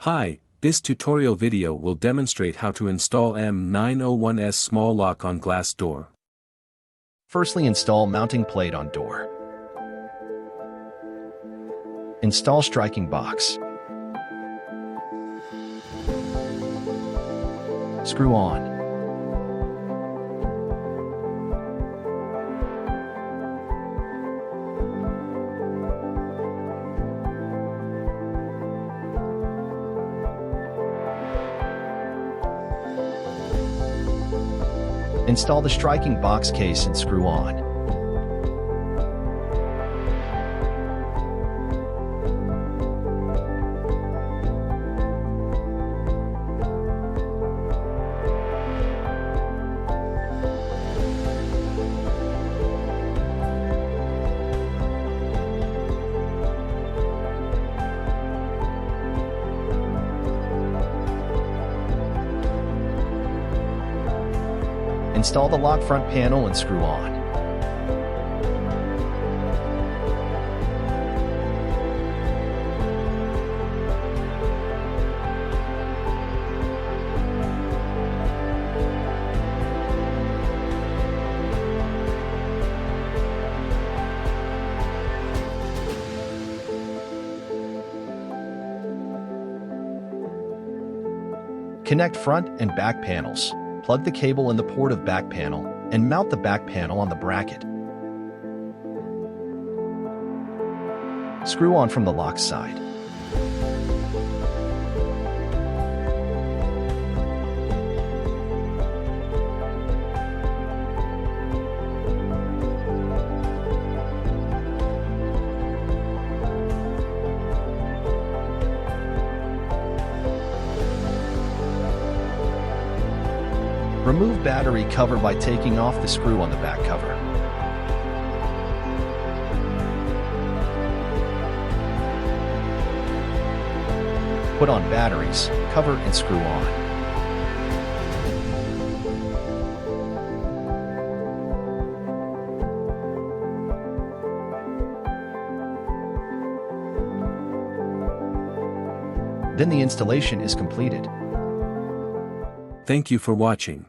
Hi, this tutorial video will demonstrate how to install M901S small lock on glass door. Firstly, install mounting plate on door. Install striking box. Screw on. Install the striking box case and screw on. Install the lock front panel and screw on. Connect front and back panels. Plug the cable in the port of back panel and mount the back panel on the bracket. Screw on from the lock side. Remove battery cover by taking off the screw on the back cover. Put on batteries, cover and screw on. Then the installation is completed. Thank you for watching.